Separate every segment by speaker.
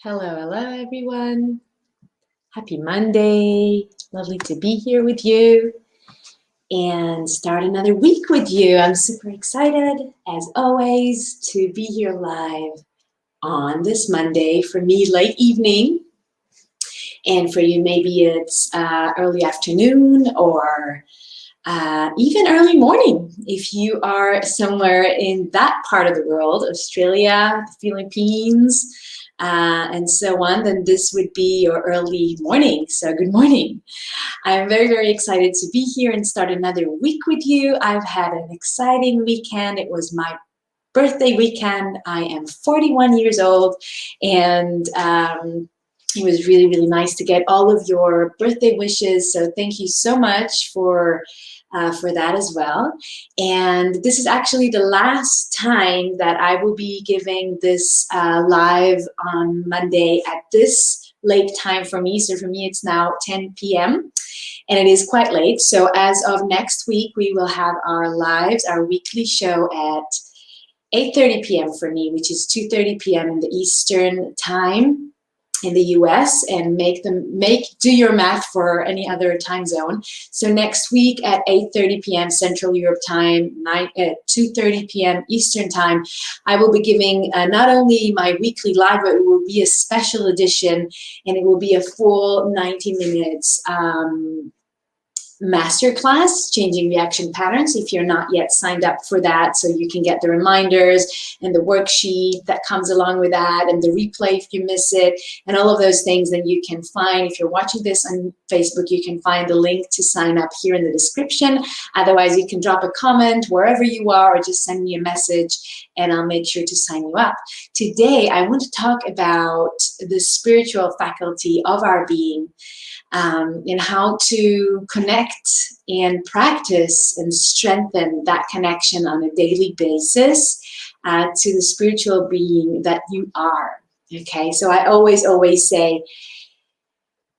Speaker 1: Hello, everyone. Happy Monday. Lovely to be here with you and start another week with you. I'm super excited, as always, to be here live on this Monday. For me, late evening, and for you, maybe it's early afternoon or even early morning if you are somewhere in that part of the world, Australia, the Philippines, and so on, then this would be your early morning. So good morning. I'm very, very excited to be here and start another week with you. I've had an exciting weekend. It was my birthday weekend. I am 41 years old, and it was really, really nice to get all of your birthday wishes. So thank you so much for that as well. And this is actually the last time that I will be giving this live on Monday at this late time for me. So for me, it's now 10 p.m. and it is quite late. So as of next week, we will have our lives, our weekly show at 8:30 p.m. for me, which is 2:30 p.m. in the Eastern time in the US, and do your math for any other time zone. So next week at 8:30 p.m. Central Europe time, 2:30 p.m. Eastern time, I will be giving not only my weekly live, but it will be a special edition, and it will be a full 90 minutes masterclass, Changing Reaction Patterns, if you're not yet signed up for that, so you can get the reminders and the worksheet that comes along with that, and the replay if you miss it, and all of those things. Then you can find, if you're watching this on Facebook, you can find the link to sign up here in the description. Otherwise, you can drop a comment wherever you are, or just send me a message and I'll make sure to sign you up. Today, I want to talk about the spiritual faculty of our being, and how to connect and practice and strengthen that connection on a daily basis to the spiritual being that you are. Okay, so I always say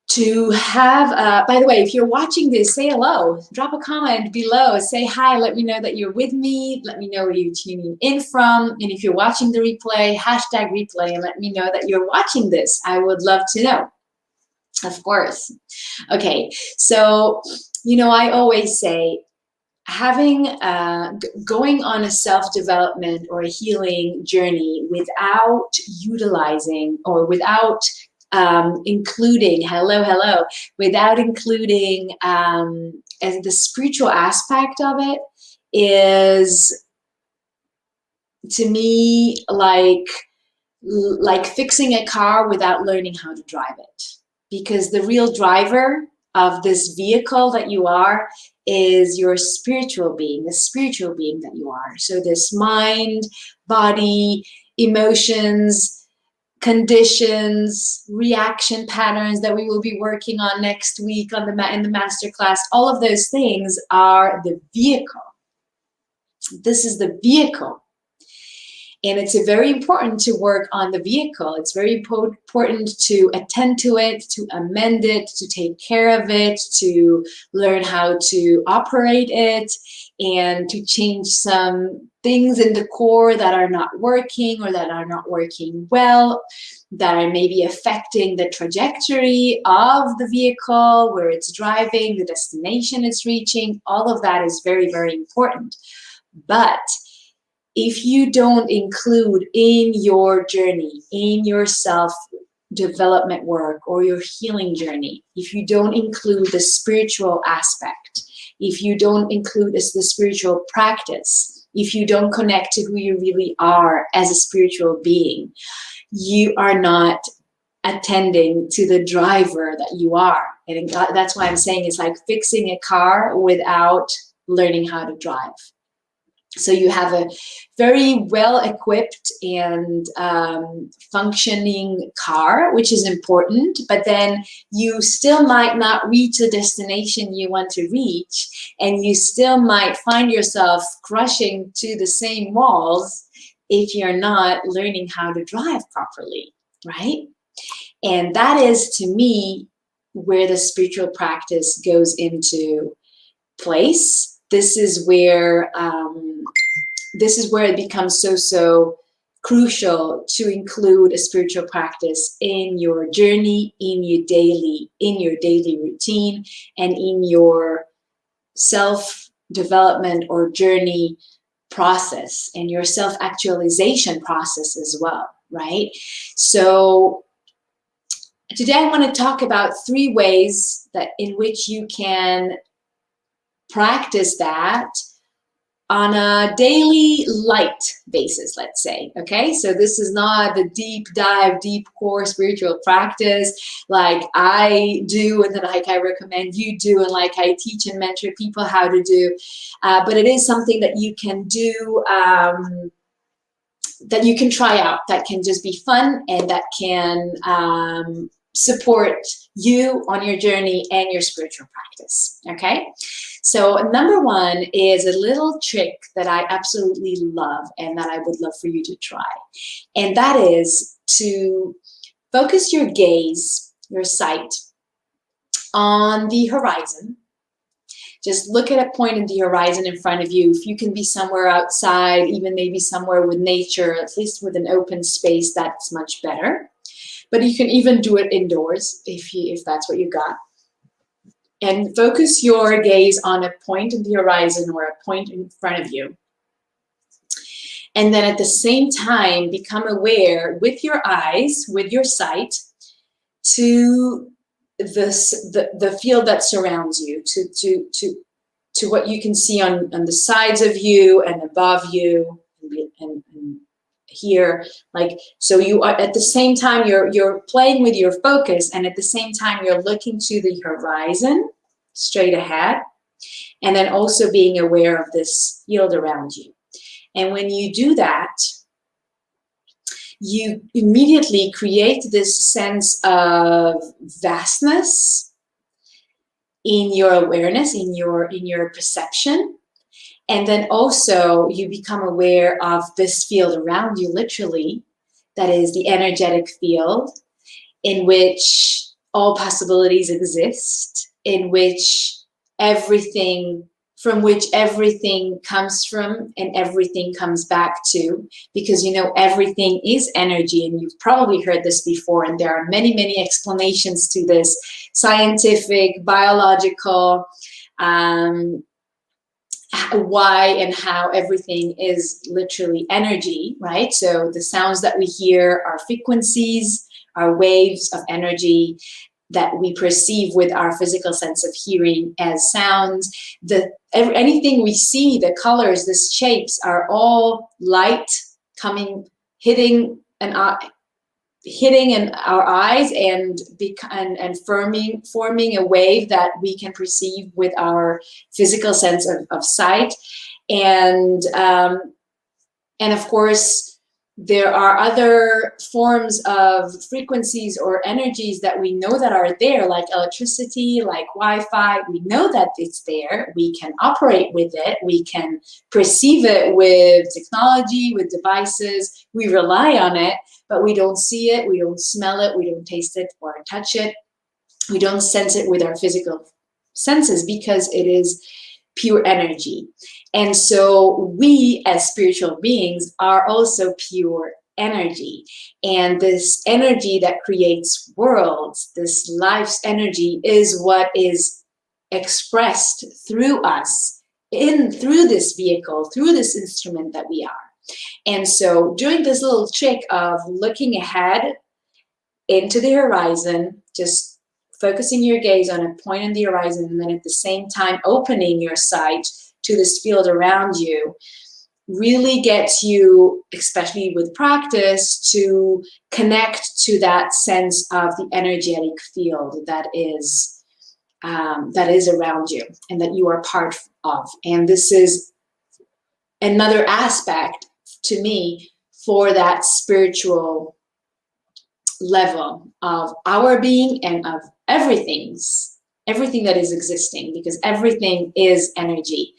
Speaker 1: to have, by the way, if you're watching this, say hello, drop a comment below, say hi, let me know that you're with me, let me know where you're tuning in from, and if you're watching the replay, hashtag replay, and let me know that you're watching this. I would love to know. Of course. Okay, so, I always say going on a self-development or a healing journey without utilizing or without including, without including as the spiritual aspect of it is, to me, like fixing a car without learning how to drive it. Because the real driver of this vehicle that you are is your spiritual being, the spiritual being that you are. So this mind, body, emotions, conditions, reaction patterns that we will be working on next week in the masterclass, all of those things are the vehicle. This is the vehicle. And it's very important to work on the vehicle. It's very important to attend to it, to amend it, to take care of it, to learn how to operate it, and to change some things in the core that are not working or that are not working well, that are maybe affecting the trajectory of the vehicle, where it's driving, the destination it's reaching. All of that is very, very important. But if you don't include in your journey, in your self-development work or your healing journey, if you don't include the spiritual aspect, if you don't include the spiritual practice, if you don't connect to who you really are as a spiritual being, you are not attending to the driver that you are. And that's why I'm saying it's like fixing a car without learning how to drive. So you have a very well-equipped and functioning car, which is important, but then you still might not reach the destination you want to reach, and you still might find yourself crushing to the same walls if you're not learning how to drive properly, right? And that is, to me, where the spiritual practice goes into place. This is where it becomes so crucial to include a spiritual practice in your journey, in your daily routine, and in your self-development or journey process, and your self-actualization process as well, right? So today I want to talk about 3 ways that in which you can practice that on a daily light basis, let's say, okay? So this is not the deep dive, deep core spiritual practice like I do and that like I recommend you do and like I teach and mentor people how to do, but it is something that you can do, that you can try out, that can just be fun and that can support you on your journey and your spiritual practice, okay? So number 1 is a little trick that I absolutely love and that I would love for you to try. And that is to focus your gaze, your sight, on the horizon. Just look at a point in the horizon in front of you. If you can be somewhere outside, even maybe somewhere with nature, at least with an open space, that's much better. But you can even do it indoors if that's what you got. And focus your gaze on a point in the horizon or a point in front of you. And then at the same time, become aware with your eyes, with your sight, to the field that surrounds you, to what you can see on the sides of you and above you and here. Like, so you are at the same time you're playing with your focus, and at the same time you're looking to the horizon straight ahead, and then also being aware of this field around you. And when you do that, you immediately create this sense of vastness in your awareness, in your perception. And then also you become aware of this field around you, literally, that is the energetic field in which all possibilities exist, in which everything comes from and everything comes back to, because you know everything is energy, and you've probably heard this before, and there are many, many explanations to this, scientific, biological, why and how everything is literally energy, right? So the sounds that we hear are frequencies, are waves of energy that we perceive with our physical sense of hearing as sounds. Anything we see, the colors, the shapes, are all light coming, hitting in our eyes and forming a wave that we can perceive with our physical sense of sight. And of course, there are other forms of frequencies or energies that we know that are there, like electricity, like Wi-Fi. We know that it's there. We can operate with it. We can perceive it with technology, with devices. We rely on it, but we don't see it. We don't smell it. We don't taste it or touch it. We don't sense it with our physical senses because it is pure energy. And so we as spiritual beings are also pure energy. And this energy that creates worlds, this life's energy, is what is expressed through us, through this vehicle, through this instrument that we are. And so doing this little trick of looking ahead into the horizon, just focusing your gaze on a point in the horizon, and then at the same time opening your sight to this field around you, really gets you, especially with practice, to connect to that sense of the energetic field that is around you and that you are part of. And this is another aspect to me for that spiritual level of our being and of everything that is existing, because everything is energy.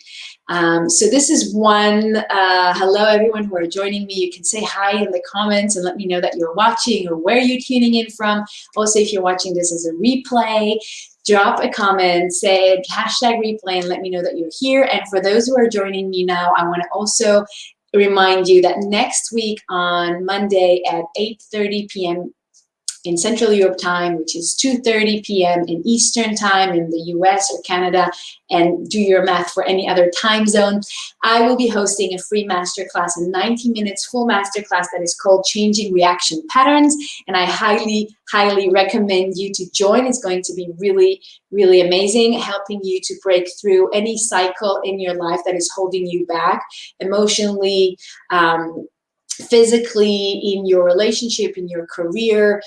Speaker 1: So this is one. Hello, everyone who are joining me. You can say hi in the comments and let me know that you're watching or where you're tuning in from. Also, if you're watching this as a replay, drop a comment, say hashtag replay, and let me know that you're here. And for those who are joining me now, I want to also remind you that next week on Monday at 8:30 p.m. in Central Europe time, which is 2:30 p.m. in Eastern time in the US or Canada, and do your math for any other time zone, I will be hosting a free masterclass, a 90 minutes full masterclass that is called Changing Reaction Patterns, and I highly, highly recommend you to join. It's going to be really, really amazing, helping you to break through any cycle in your life that is holding you back emotionally, physically, in your relationship, in your career,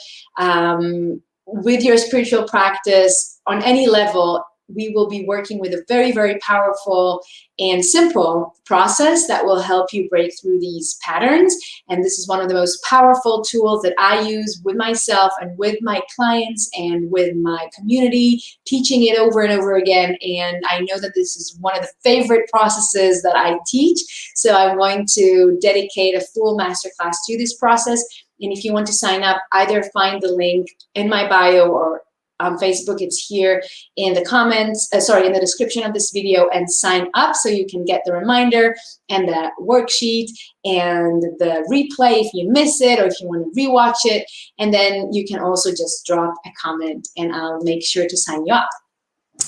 Speaker 1: with your spiritual practice, on any level. We will be working with a very, very powerful and simple process that will help you break through these patterns. And this is one of the most powerful tools that I use with myself and with my clients and with my community, teaching it over and over again. And I know that this is one of the favorite processes that I teach. So I'm going to dedicate a full masterclass to this process. And if you want to sign up, either find the link in my bio or on Facebook. It's here in the comments, in the description of this video, and sign up so you can get the reminder and the worksheet and the replay if you miss it or if you want to rewatch it. And then you can also just drop a comment and I'll make sure to sign you up.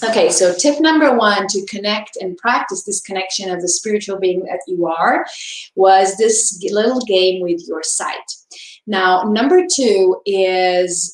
Speaker 1: Okay, so tip number one to connect and practice this connection of the spiritual being that you are was this little game with your sight. Now, number two is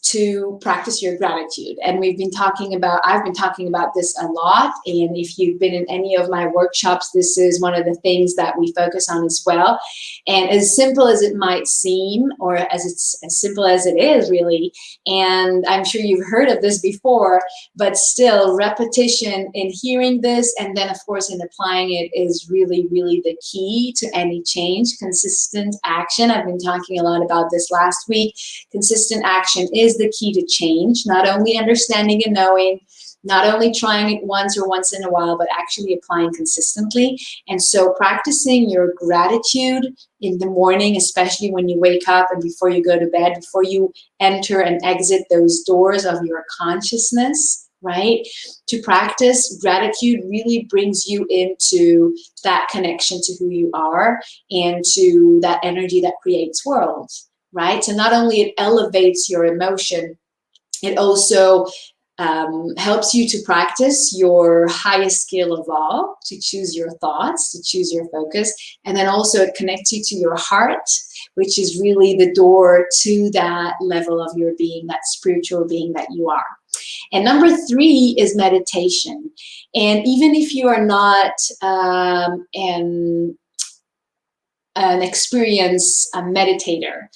Speaker 1: to practice your gratitude. And I've been talking about this a lot. And if you've been in any of my workshops, this is one of the things that we focus on as well. And as simple as it might seem, or as simple as it is really, and I'm sure you've heard of this before, but still repetition in hearing this and then of course in applying it is really, really the key to any change. Consistent action. I've been talking a lot about this last week. Consistent action is the key to change, not only understanding and knowing, not only trying it once or once in a while, but actually applying consistently. And so practicing your gratitude in the morning, especially when you wake up and before you go to bed, before you enter and exit those doors of your consciousness, right? To practice gratitude really brings you into that connection to who you are and to that energy that creates worlds. Right? So not only it elevates your emotion, it also helps you to practice your highest skill of all, to choose your thoughts, to choose your focus. And then also it connects you to your heart, which is really the door to that level of your being, that spiritual being that you are. And number three is meditation. And even if you are not an experienced meditator,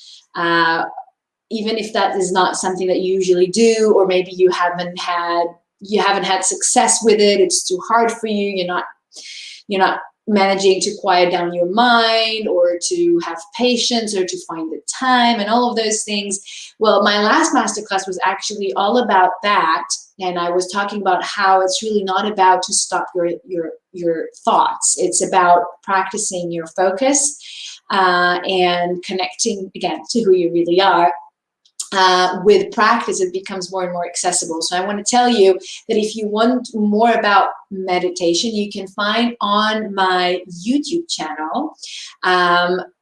Speaker 1: even if that is not something that you usually do, or maybe you haven't had success with it, it's too hard for you, you're not managing to quiet down your mind or to have patience or to find the time and all of those things. Well, my last masterclass was actually all about that. And I was talking about how it's really not about to stop your thoughts. It's about practicing your focus and connecting again to who you really are. With practice, it becomes more and more accessible. So I want to tell you that if you want more about meditation, you can find on my YouTube channel.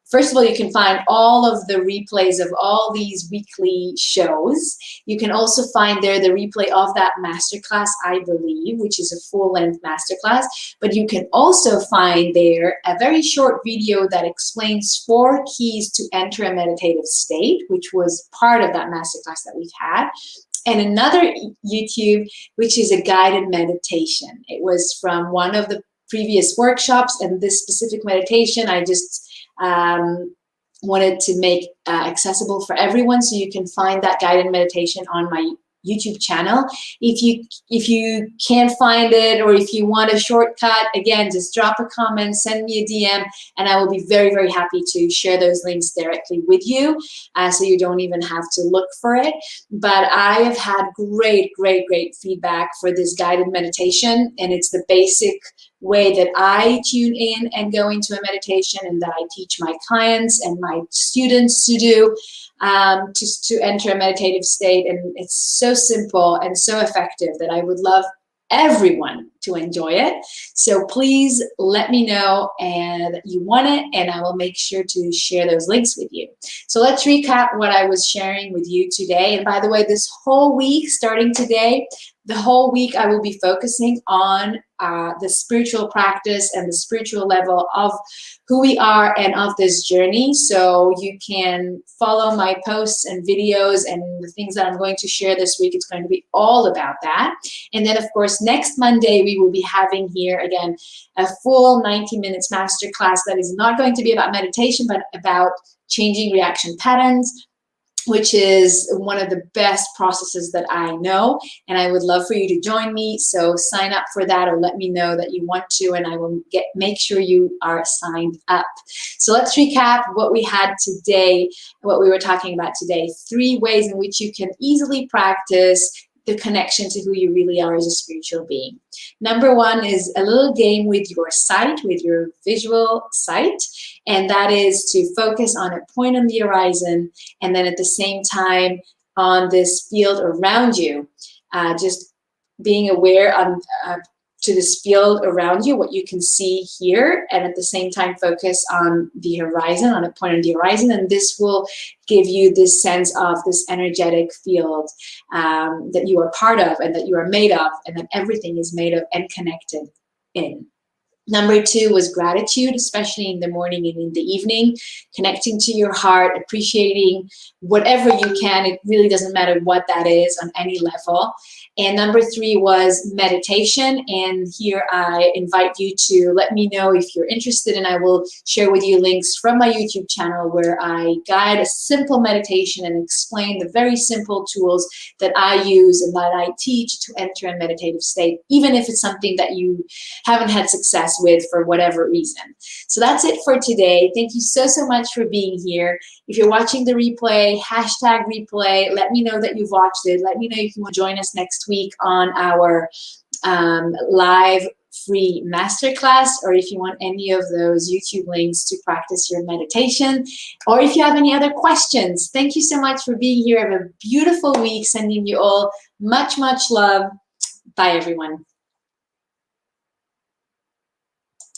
Speaker 1: First of all, you can find all of the replays of all these weekly shows. You can also find there the replay of that masterclass, I believe, which is a full-length masterclass. But you can also find there a very short video that explains 4 keys to enter a meditative state, which was part of that masterclass that we've had. And another YouTube, which is a guided meditation. It was from one of the previous workshops, and this specific meditation I just wanted to make accessible for everyone, so you can find that guided meditation on my YouTube channel. If you can't find it, or if you want a shortcut, again, just drop a comment, send me a DM, and I will be very, very happy to share those links directly with you, so you don't even have to look for it. But I have had great, great, great feedback for this guided meditation, and it's the basic way that I tune in and go into a meditation, and that I teach my clients and my students to do, to enter a meditative state. And it's so simple and so effective that I would love everyone to enjoy it. So please let me know that you want it, and I will make sure to share those links with you. So let's recap what I was sharing with you today. And by the way, this whole week, starting today, the whole week I will be focusing on the spiritual practice and the spiritual level of who we are and of this journey. So you can follow my posts and videos and the things that I'm going to share this week. It's going to be all about that. And then, of course, next Monday, we will be having here again a full 90 minutes masterclass that is not going to be about meditation, but about changing reaction patterns, which is one of the best processes that I know, and I would love for you to join me. So sign up for that, or let me know that you want to, and I will make sure you are signed up. So let's recap what we had today, what we were talking about today. 3 ways in which you can easily practice the connection to who you really are as a spiritual being. Number 1 is a little game with your sight, with your visual sight, and that is to focus on a point on the horizon, and then at the same time on this field around you, just being aware to this field around you, what you can see here, and at the same time focus on the horizon, on a point on the horizon, and this will give you this sense of this energetic field that you are part of and that you are made of and that everything is made of and connected in. Number 2 was gratitude, especially in the morning and in the evening, connecting to your heart, appreciating whatever you can. It really doesn't matter what that is on any level. And number 3 was meditation. And here I invite you to let me know if you're interested, and I will share with you links from my YouTube channel where I guide a simple meditation and explain the very simple tools that I use and that I teach to enter a meditative state, even if it's something that you haven't had success with for whatever reason. So that's it for today. Thank you so much for being here. If you're watching the replay, hashtag replay, let me know that you've watched it. Let me know if you want to join us next week on our live free masterclass, or if you want any of those YouTube links to practice your meditation, or if you have any other questions. Thank you so much for being here. Have a beautiful week. Sending you all much love. Bye, everyone.